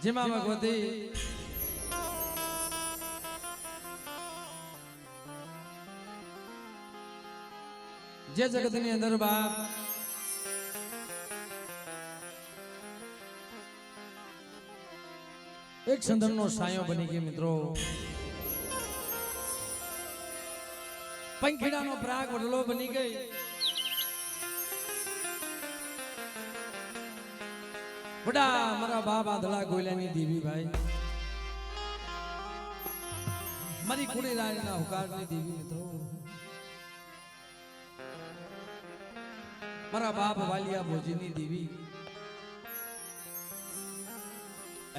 જેમાં ભગવતી જે જગતની અંદર બાપ એક સંદનનો સાયો બની ગયો મિત્રો, પંખીડાનો પ્રાગ વડલો બની ગઈ, વડા મારા બાપ આંધળા ગોયલાની દેવી ભાઈ, મારી કુડી રાણીના હુકારની દેવી મિત્રો, મારા બાપ વાલિયા ભોજીની દેવી,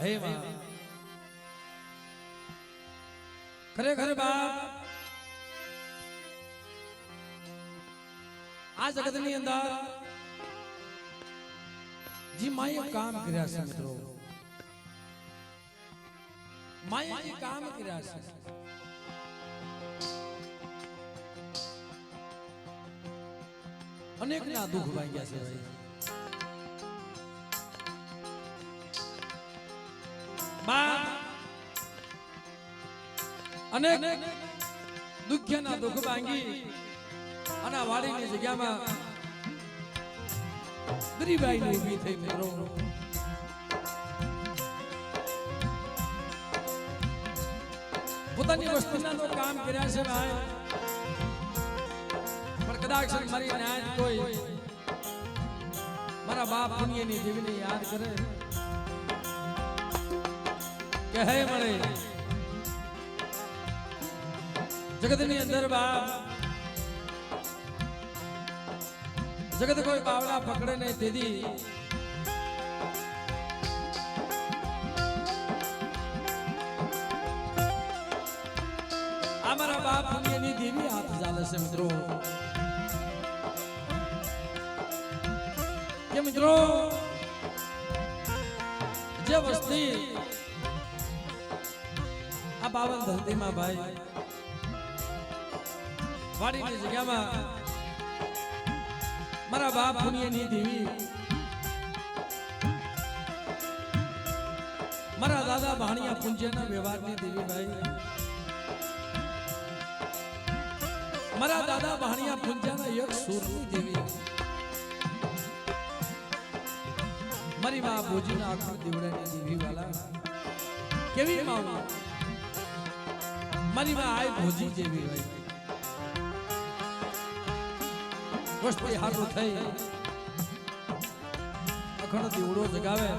હે માં ખરેખર બાપ આ જગતની અંદર જી માએ કામ કર્યા છે મિત્રો, માએ જે કામ કર્યા છે અનેક ના દુઃખ ભાગ્યા છે ભાઈ, બાપ અનેક દુખ્યના દુઃખ ભાંગી અને વાડીની જગ્યામાં ગરીબાઈ ઊભી થઈ મિત્રો, પોતાની વસ્તુના તો કામ કર્યા છે ભાઈ, પણ કદાચ મારી ન્યાય કોઈ મારા બાપ પુણ્યની દેવીને યાદ કરે કે હે મળે જગતની અંદર બાપ જગત કોઈ બાવડા પકડે નહીં તેથી અમારા બાપ પુણ્યની દેવી હાથ ચાલે છે મિત્રો, કે મિત્રો જે વસ્તી આ બાવન ધરતીમાં ભાઈ વાડીની જગ્યામાં મારા બાપ પુણ્યની દેવી, મારા દાદા ભાણિયા પુંજ્યના વ્યવહારની દેવી ભાઈ, મારા દાદા ભાણિયા પુંજ્યના એક સૂરની દેવી, મારી મા ભોજીના આખા દીવડાની દેવી વાલા કેવી માં મારી મા આય ભોજી જેવી ભાઈ, વસ્તી હારું થઈ અખંડ દીવડો જગાવે,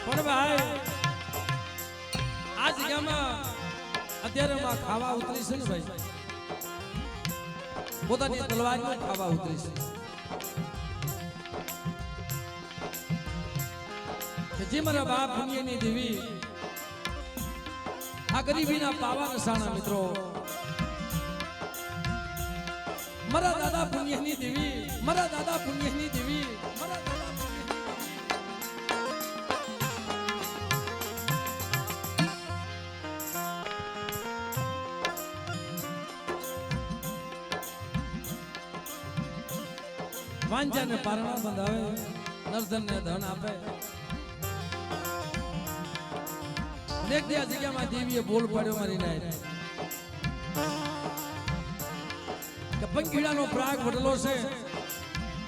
પણ ભાઈ આ જગ્યામાં અત્યારે માં ખાવા ઉતરી છે ને ભાઈ, પોતાની તલવારમાં ખાવા ઉતરી છે, જે મારા બાપ પુણ્યની દેવી આ ગરીબીના પાવા નસાણા મિત્રો, મારા દાદા પુણ્યની દેવી, મારા દાદા પુણ્યની દેવી, મારા દાદા વાંજાને પારણા બંધાવે, નર્ધનને ધન આપે, અનેક જગ્યામાં દેવીએ બોલ પાડ્યો મારી નાય કે પંખીડાનો પ્રાગ વડલો છે,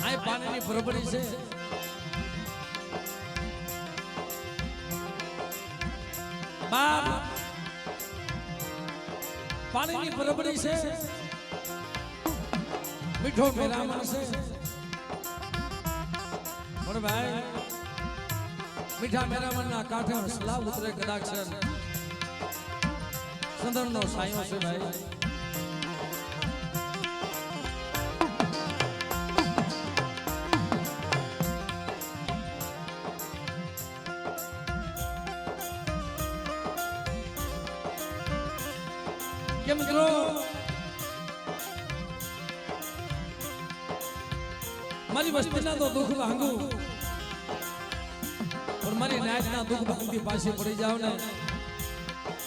આ પાણીની પરબડી છે, બાપ પાણીની પરબડી છે, મીઠો મેરામણ છે, પણ ભાઈ મીઠા મેરામણના કાંઠે હસલા ઉતરે કદાચ સંદનનો સાયો છે ભાઈ, કે મિત્રો મારી વસ્તીના તો દુઃખ ભાંગું પણ મારી નાયકના દુઃખ ભાંગતી પાછી પડી જાવ ને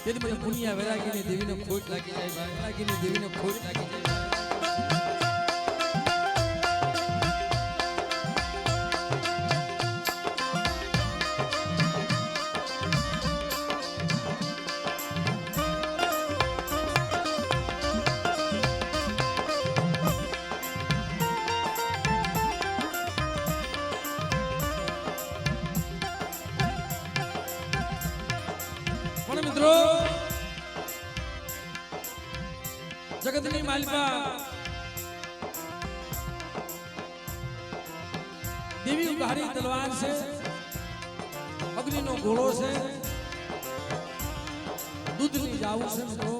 તેથી મને પુનિયા વૈરાગીની દેવીને ખોટ લાગી જાય ભાઈ, વૈરાગીની દેવીને ખોટ લાગી જાય. મિત્રો જગતની માલિકા દેવી ઉઘાડી તલવાર છે, અગ્નિનો ઘોડો છે, દૂધની જાવું છે મિત્રો.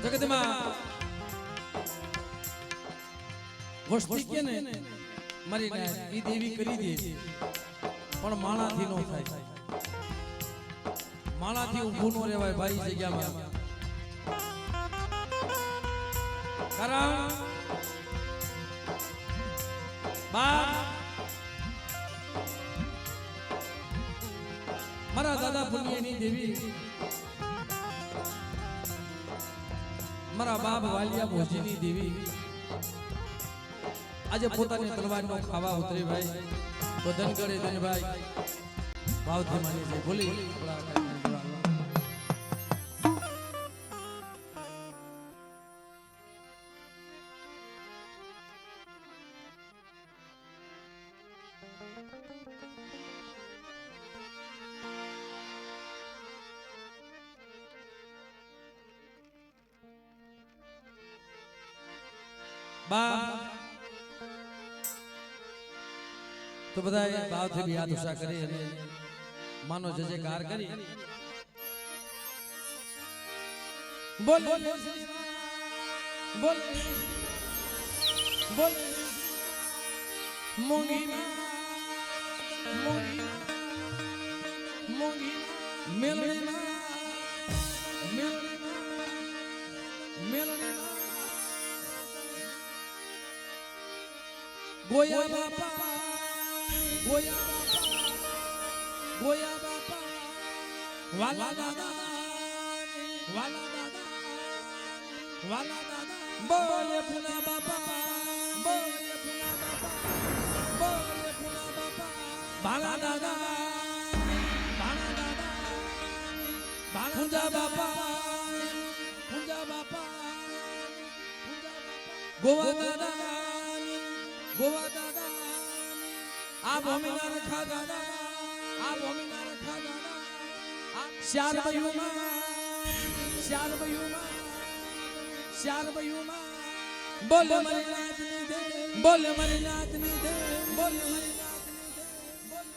જગતમાં વસ્તી કે ને મારી ઈ દેવી કરી દે, પણ માણાથી નો થાય, માણાથી ઊભું નો રહેવાય ભાઈ જગ્યામાં. કારણ બાપ મારા દાદા પુણ્યની દેવી, મારા બાપ વાલિયા ભોજીની દેવી આજે પોતાની તલવારનો ખાવા ઉતરી ભાઈ, બદન કરે તેને ભાઈ ભાવથી માની છે. બોલી તો બધા ભાવથી બી હાથ ઉષા કરી અને માનો જયકાર કરી બોલ બોલ બોલ બોલ મોંઘી મોંઘી મોંઘી મેલડી મેલડી મેલડી ગોયા બાપા ગોયા બાપા વાલા દાદા વાલા દાદા વાલા દાદા બોલે ફૂલા બાપા બોલે ફૂલા બાપા બોલે ફૂલા બાપા વાલા દાદા વાલા દાદા ફૂંજા બાપા ફૂંજા બાપા ગોવા દાદા ગોવા દાદા આ ભૂમિના રખા દાદા આ ભૂમિના રખા દાદા શ્યાર બયુમાં બોલ મારી નાતની દે બોલ મારી નાતની દે બોલ મારી નાતની દે બોલ.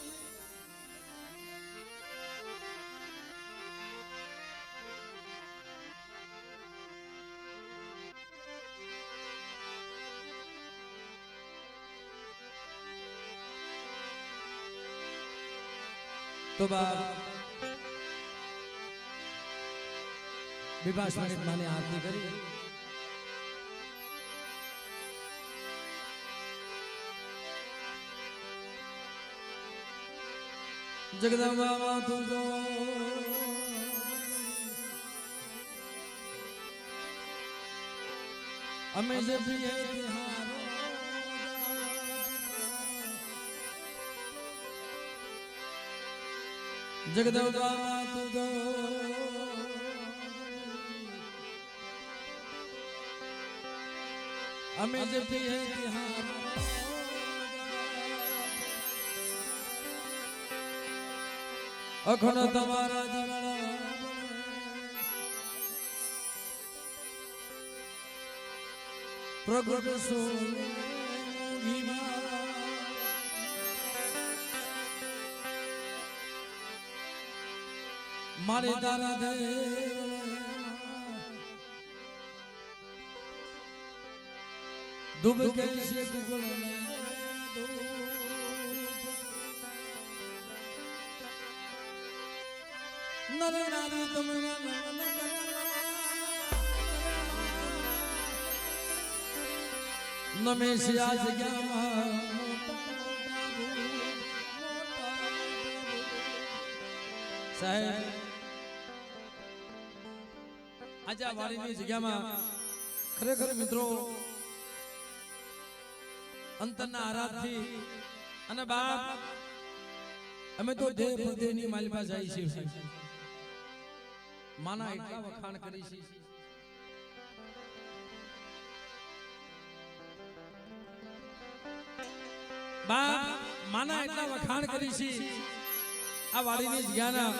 તો બા વિભાસ માને આરતી કરી જગદંબા તુજો અમે જે પ્રિય તિહારો જગદંબા તુજો અમે જે પ્રિય તિહારો અખંડ તમારા દીવાના પ્રગટ સોગીમાં મારે તારા દે ડૂબ कैसे कुकड़ में નર નારી તમને નમેશ આ જગ્યામાં સાહેબ આજે આ વાડીની જગ્યામાં ખરેખર મિત્રો અંતરના આરાધથી અને બાપ અમે તો દેહ પ્રદેહની માલિપા જાય છે માના એટલા વખાણ કરી છે બાપ માના એટલા વખાણ કરી છે આ વાડીની જગ્યાના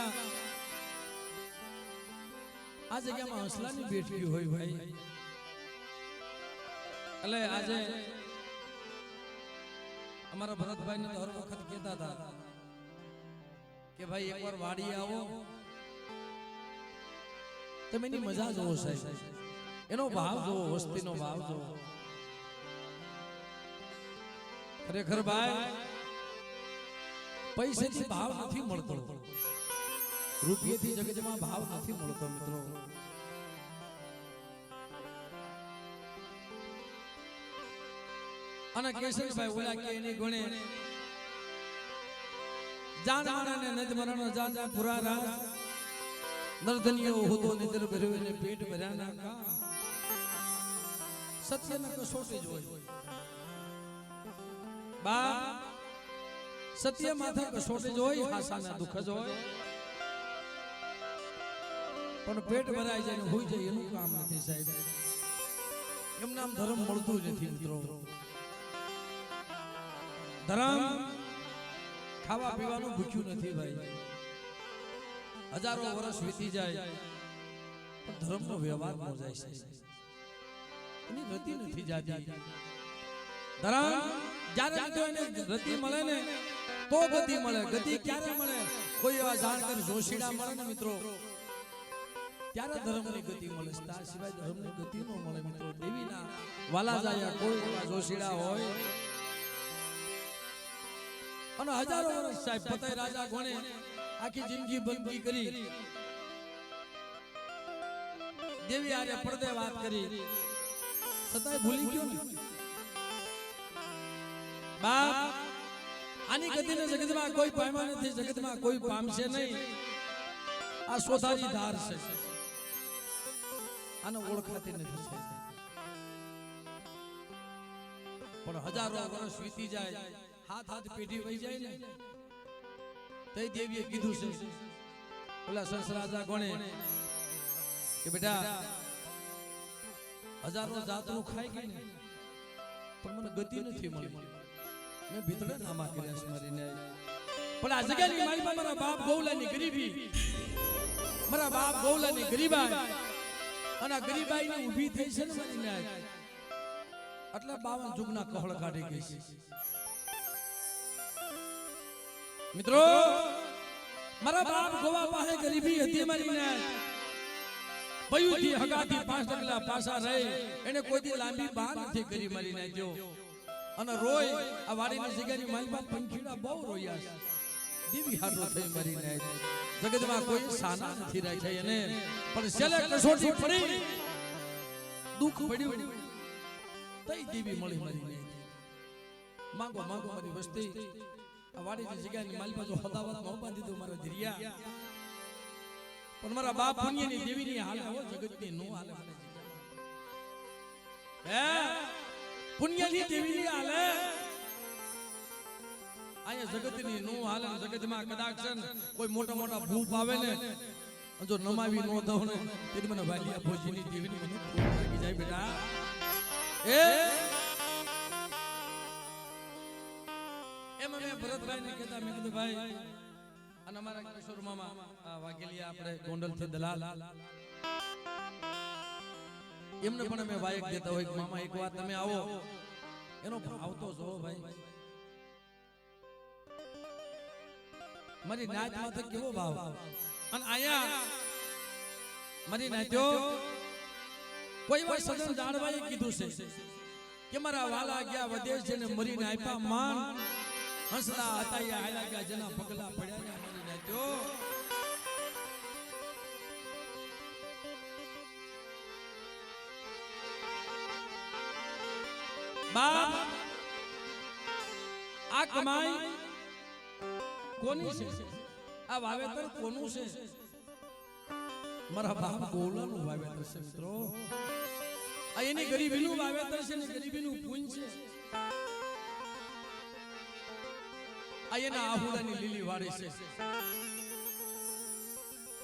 આ જગ્યામાં હંસલાની બેઠી હોય ભાઈ એટલે આજે અમારા ભરતભાઈ ને તો હર વખત કહેતા હતા કે ભાઈ એકવાર વાડી આવો તમે એની મજા જોવો સાહેબ એનો ભાવ જોવો વસ્તીનો ભાવ જોવો ખરેખર ભાઈ પૈસાથી ભાવ નથી મળતો રૂપિયાથી જગતમાં ભાવ નથી મળતો મિત્રો અને કેશનભાઈ ઓલા કે એની ગુણે જાન મારાને નદ મરણ જાન પુરા રાજ નરધનિયો હોતો નિદર ભર્યો ને પેટ ભર્યાના કામ સત્યના કસોટી જ હોય બા સત્ય માથા કસોટી જ હોય હાસાના દુઃખ જ હોય પણ પેટ ભરાય જાય ને હોઈ જાય એનું કામ નથી સાહેબ એમ નામ ધર્મ મળતું જ નથી મિત્રો ધર્મ ખાવા પીવાનું ભૂખ્યું નથી ભાઈ હજારો વર્ષ વીતી જાય પણ ધર્મનો વ્યવહાર ન જાય છે એની રતિ નથી જાતી ધર્મ જ્યારે તો એને રતિ મળે ને તો ગતિ મળે ગતિ ક્યારે મળે કોઈ એવા જાણકર જોશીડા મળે ને મિત્રો ત્યારે ધર્મની ગતિ મળે તાર સિવાય ધર્મની ગતિ ન મળે મિત્રો દેવીના વાલા જાય કોઈ એવા જોશીડા હોય અને હજારો વર્ષ સાહેબ પતાય રાજા ગણે આખી જિંદગી બંદગી કરી દેવી આરે પડદે વાત કરી છતાંય ભૂલી ગયો ને બાપ આની ગતિને જગતમાં કોઈ પામ્યા નથી જગતમાં કોઈ પામશે નહીં આ સોધારી ધાર છે આને ઓળખાતી નથી પણ હજારો વર્ષ વીતી જાય હાથ હાથ પેઢી વહી જાય ને તઈ દેવીએ કીધું છે ઓલા સંસરાજા ગણે કે બેટા હજારો જાતનું ખાઈ ગઈ ને પણ મને ગતિ નથી મળી મેં ભીતરે નામા કર્યા છે મારીને પણ આ જગ્યાની માલમાં મારા બાપ ગૌલાની ગરીબી મારા બાપ ગૌલાની ગરીબાઈ અને આ ગરીબાઈને ઊભી થઈ છે ને મારીને એટલે 52 જુગના કહળ કાઢી ગઈ છે મિત્રો મારા બાપ ગોવા પાસે ગરીબી હતી મારીને પયુથી હગાથી 5 ડગલા પાછા રહે એને કોઈથી લાંબી બાર નથી કરી મારીને જો અને રોય આ વાડીની જગ્યાની માલમાં પંખીડા બહુ રોયા છે દેવી હાટો થઈ મારીને જગતમાં કોઈ સાના નથી રાખ્યા એને પણ છેલ્લે કસોટી પડી દુઃખ પડ્યું તઈ દેવી મળી મારીને માંગો માંગો મારી વસ્તી આ વાડીની જગ્યાની માલમાં જો હદાવત ન બાંધી દો મારા ધીરિયા પણ મારા બાપ પુણ્યની દેવીની હાલ હો જગતની નો હાલે હે પુણ્યની દેવીની હાલે આયા જગતની નો હાલે જગતમાં કદાચ કોઈ મોટા મોટા ભૂપ આવે ને જો નમાવી નો દઉં ને તેથી મને વાલિયા ભોજીની દેવીની મને ખૂબ લાગી જાય બેટા એમ મેં ભરતભાઈ ને કહેતા મેં કીધું ભાઈ અને અમારા કિશોર મામા વાઘેલિયા આપણે ગોંડલ થી દલાલ એમને પણ અમે વાયક દેતા હોય મામા એક વાર તમે આવો એનો ભાવ તો જો ભાઈ મારી નાચ માં તો કેવો ભાવ અને આયા મારી નાચ્યો કોઈ વાર સદન જાણવાએ કીધું છે કે મારા વાલા ગયા વિદેશ જઈને મરીને આપ્યા માન હસલા હતા એ આયલા ગયા જેના પગલા પડ્યા ને મારી નાચ્યો બાપ આ કમાઈ કોની છે? આ વાવેતર કોનું છે? મારા બાપ ગોલાનું વાવેતર છે મિત્રો. આ એની ગરીબીનું વાવેતર છે ને ગરીબીનું પૂન છે. આ એના આહુડાની લીલી વાડી છે.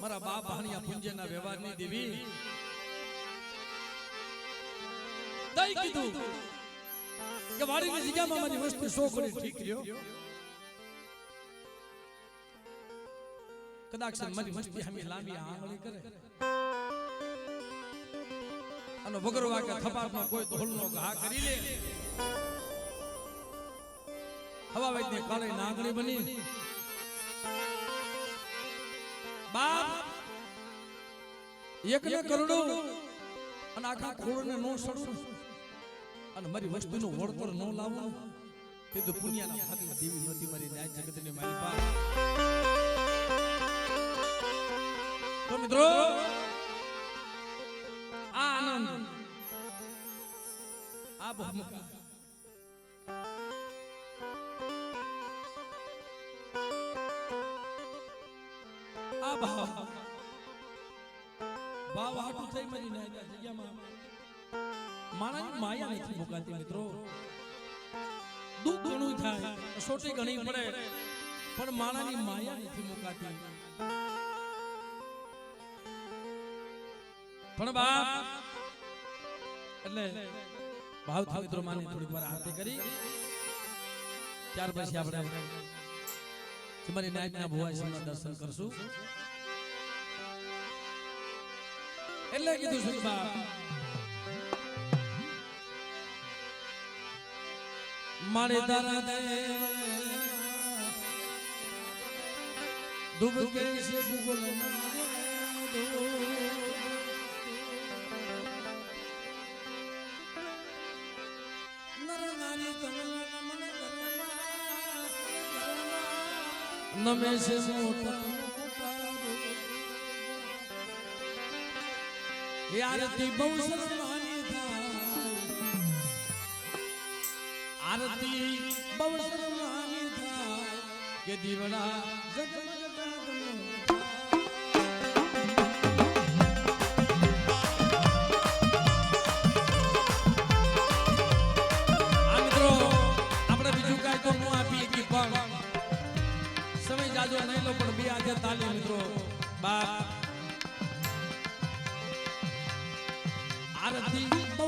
મારા બાપ ભાણિયા પુંજેના વ્યવહારની દેવી દઈ કીધું કે વાડીની જગ્યામાં મારી વસ્તી 100 ગણી ઠીક રહ્યો. કદાચ મારી વસ્તી હમી લાંબી આંગળી કરે અને વગર વાગે થપારમાં કોઈ ઢોલનો ઘા કરી લે, હવા વૈદને કાળે નાગણી બની. બાપ એકને કરોડો અને આખા ખોળને નો સડું અને મારી વસ્તુનું વળતર નો લાવું તે તો પુણ્યના ભાગની દેવી નહોતી મારી ન્યાય જગતની મારી પા. તો મિત્રો આ આનંદ આ બહુમકા આ ભાવ આટું થઈ મારી ન્યાય જગ્યામાં માણાની માયા નથી મુકાતી મિત્રો. દુઃખ ઘણું થાય, સોટી ઘણી પડે, પણ માણાની માયા નથી મુકાતી. પણ બાપ એટલે ભાવથી મિત્રો માની થોડીક વાર આરતી કરી ત્યાર પછી આપણે તમારી નાયકના ભુવાજીના દર્શન કરશું. એટલે કીધું છે બાપ મારે તારા દે ડૂબ કે છે ભૂગોળમાં નમે છે મોટા આરતી બહુ શરમાની થાય, આરતી બહુ શરમાની થાય કે દીવડા જગમગ નહીં લો પણ બે આજે તાલી મિત્રો. બાપ આરતી બહુ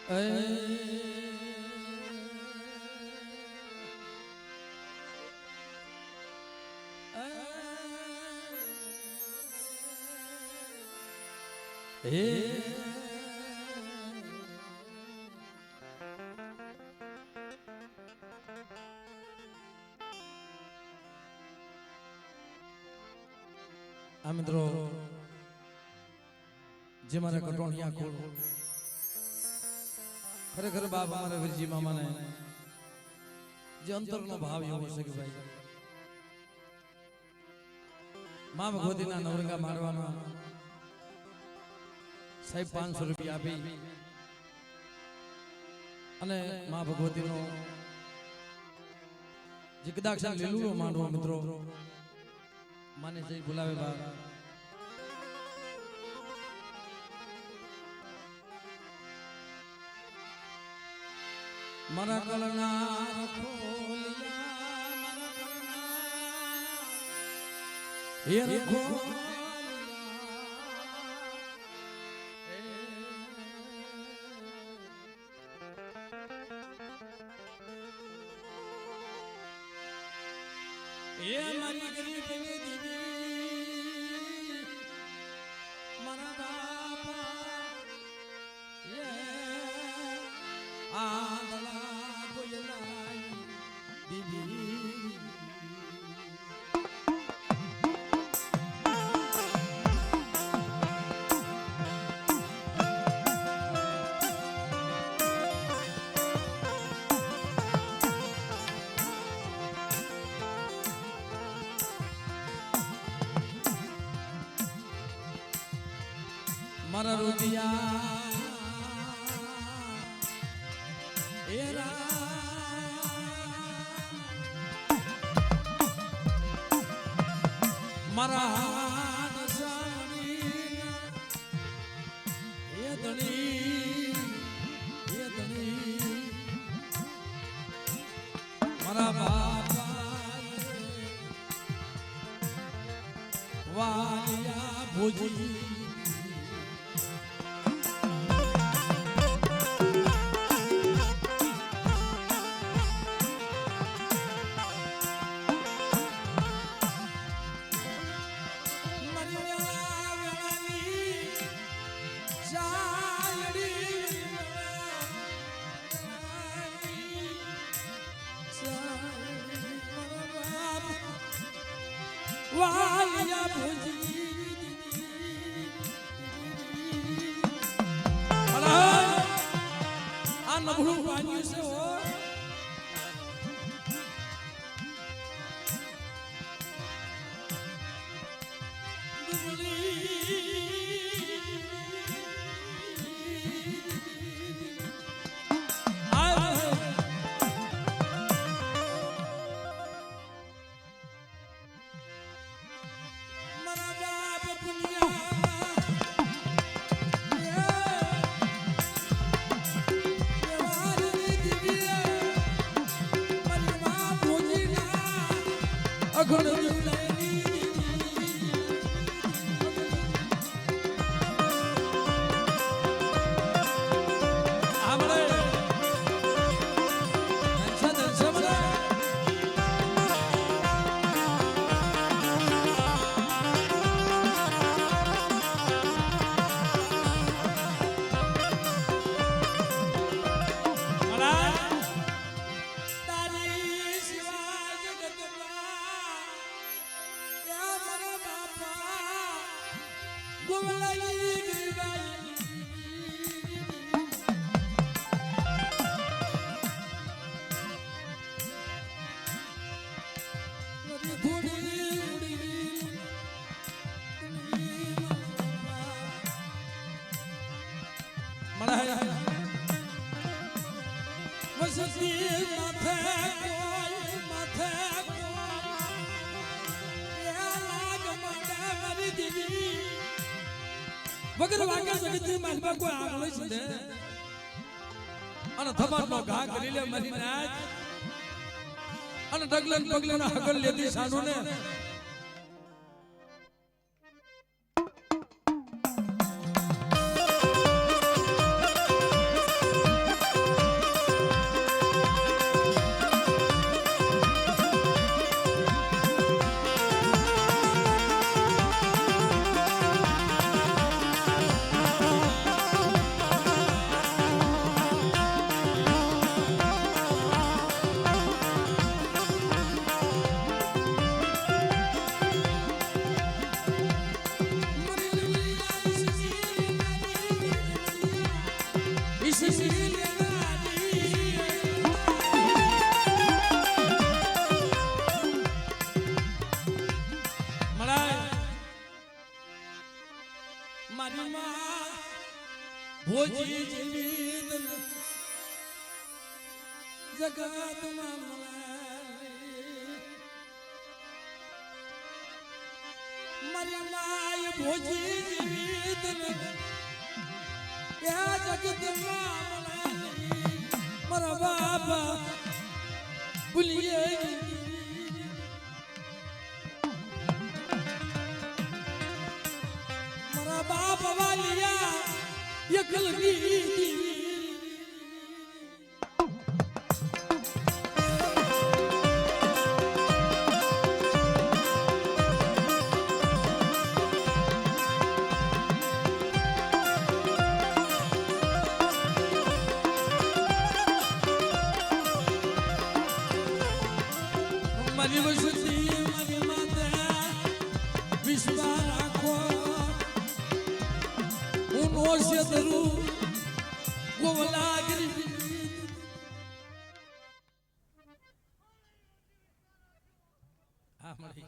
આ મિત્રો જે મારા કટોણિયા કુળ ખરેખર બાપ અમારા વીરજી મામાને જે અંતરનો ભાવ એવો છે કે ભાઈ મા ભગવતીના નવરંગા મારવામાં સાહેબ 500 રૂપિયા આપી અને મા ભગવતીનો જે કદાચ લીલુડો માંડવો મિત્રો માને જઈ બોલાવે બા મારા કલના રખોલિયા મારા કલના એ રખોલિયા એ મારી ગરીબની દીદી મારા બાપા એ આંધળા ગોયલાઈ દીદી મારા રૂપિયા મારા મારા બાપા વાલિયા ભોજી વાલિયા ભોજી આ નબળું પાણી છે વગર વાગે જગતની માલમાં કોઈ આગળ છે અને થબાનો ઘા કરી લે મરી નાચ અને ડગલન પગલન હગલ લેતી સાડુ ને મળાય મારી માં ભોજી જીવિત જગતમાં મળાય મારી માય ભોજી જીવિત એ જગતમાં મળાય મારા બાપા ભૂલીએ बाप वालिया ये गलती मरी वसती मरी माता विश्वा राखो उनोसे दरू गोवलागरी मरे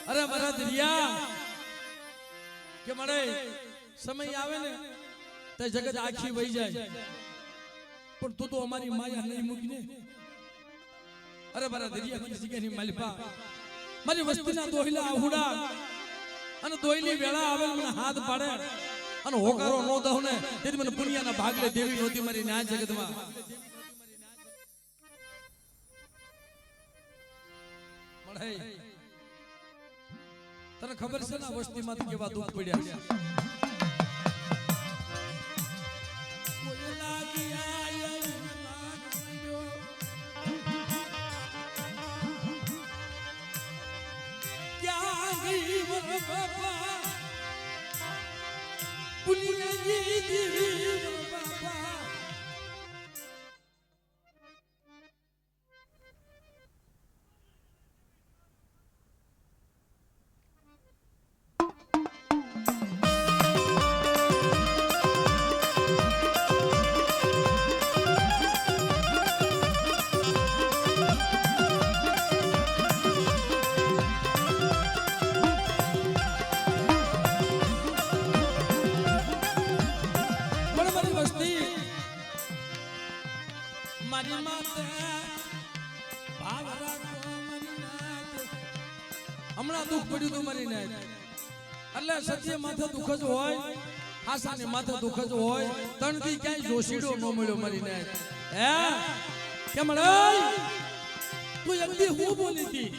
अरे मारा दरिया के मरे समय आवे ने ते जगत आखी वही जाए पर तू तो हमारी माया नहीं मुकी ने अरे मारा दरिया की जगह नहीं मलपा मारी वस्ती ना दोहिला आहुड़ा अन दोहिली वेला आवे મને હાથ પાડે અને હોકારો નો દઉં ને તેથી મને પુણ્યના ભાગલે દેવી નોતી મારી ન્યાય જગતમાં મળે तने खबर से ना वस्ती मात केवा दुख पड्या कोई लागी आया मांगो क्या गई बाबा पुलिया दी बाबा હમણાં દુખ પડ્યું તું મારી ને એટલે સત્ય માથે દુખ જ હોય આશાની માથે દુખ જ હોય તણથી ક્યાંય જોશીડો ન મળ્યો મારી ને હે કેમ તું એકદી હું બોલી હતી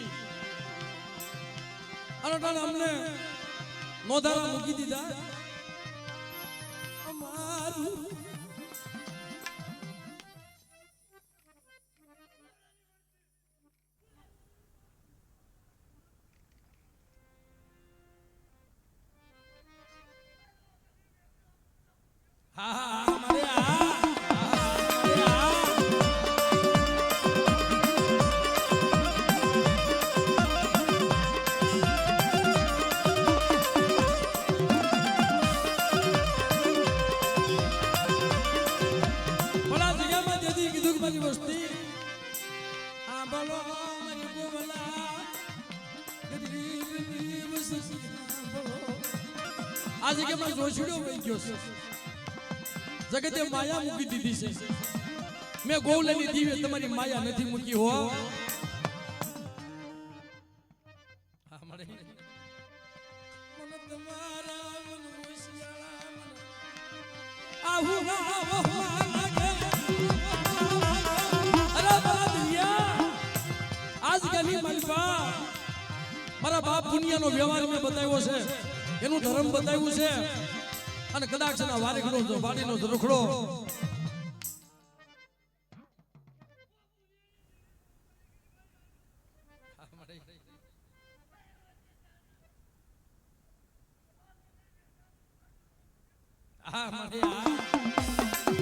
અને અમને નોધારા મૂકી દીધા અમારું આ જગ્યામાં જોશીડો વહી ગયો છે જગતે માયા મૂકી દીધી છે મેં ગોવલાની દીવે તમારી માયા નથી મૂકી હો મને તમારા મન હોશિયાળા આહુ અરે બાદિયા આજ ગલી મલબા મારા બાપ દુનિયાનો વ્યવહાર મેં બતાવ્યો છે એનું ધર્મ બતાવ્યું છે અને કદાચ ના વારેખડો વાડીનો રખડો આ મને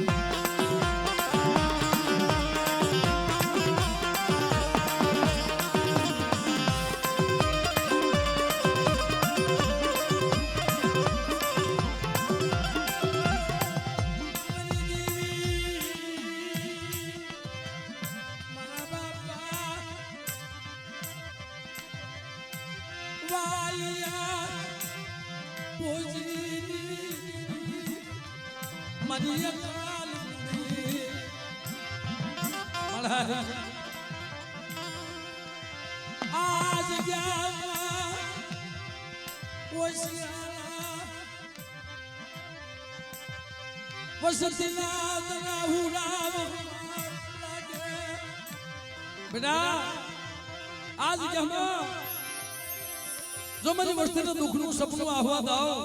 મારી આ જગ્યામાં વસતીના તરાહુ રામ બેટા આ જગ્યામાં જો મારી વસ્તીના દુઃખનું સપનું આહવા દાઓ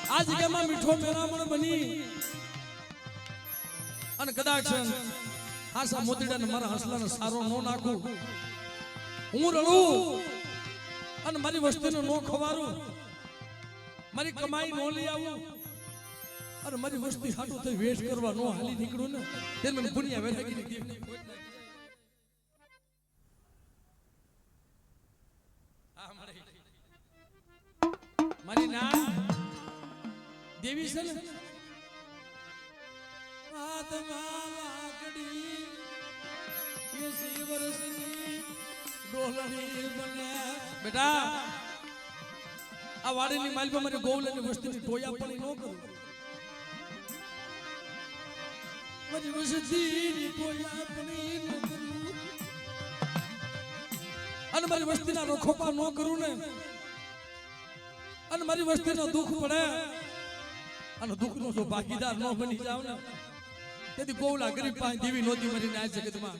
આ જગ્યામાં મીઠો મેરામણ બની અને કદાચ હાસા મોતીડાને મારા હસલાને સારો નો નાખું હું રડું અને મારી વસ્તીને નો ખવારું મારી કમાઈ નો લઈ આવું અને મારી વસ્તી હાટું થઈ વેસ્ટ કરવા નો હાલી નીકળું ને તે મને પુણ્ય વેલાગીની દેવની ખોટ લાગી મારી ના દેવી છે ને બેટા આ વાડીની માલપા મારી ગોવલાની વસ્તીની ટોયા પણ ન કરું મારી વસ્તીની ટોયા પણ ન કરું અને મારી વસ્તીના રખોપા ન કરું ને અને મારી વસ્તીનો દુઃખ પડે અને દુઃખનો જો ભાગીદાર ન બની જાવ ને તેથી ગોવલા ગરીબ પાસે દેવી નોતી મરી ના જગતમાં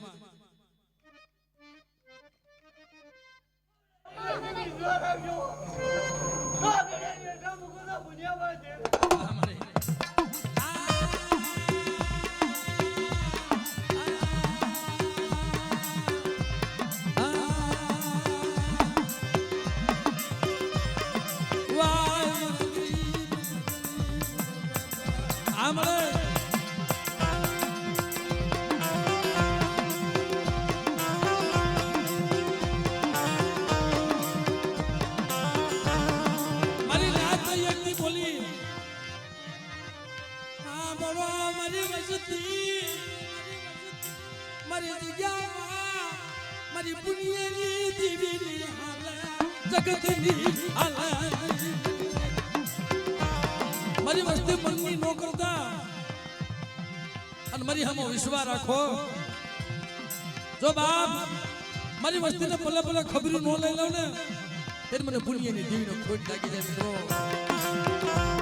મારી જગ્યામાં મારી પુણ્યની દેવીની જગતની મારી વસ્તી મનની નો કરતા અને મારી હમો વિશ્વાસ રાખો જો બાપ મારી વસ્તીને ભલે ભલે ખબરી નો લઈ લઉં ને ત્યારે મને પુણ્યની દેવીનો ખોટ લાગી જાય મિત્રો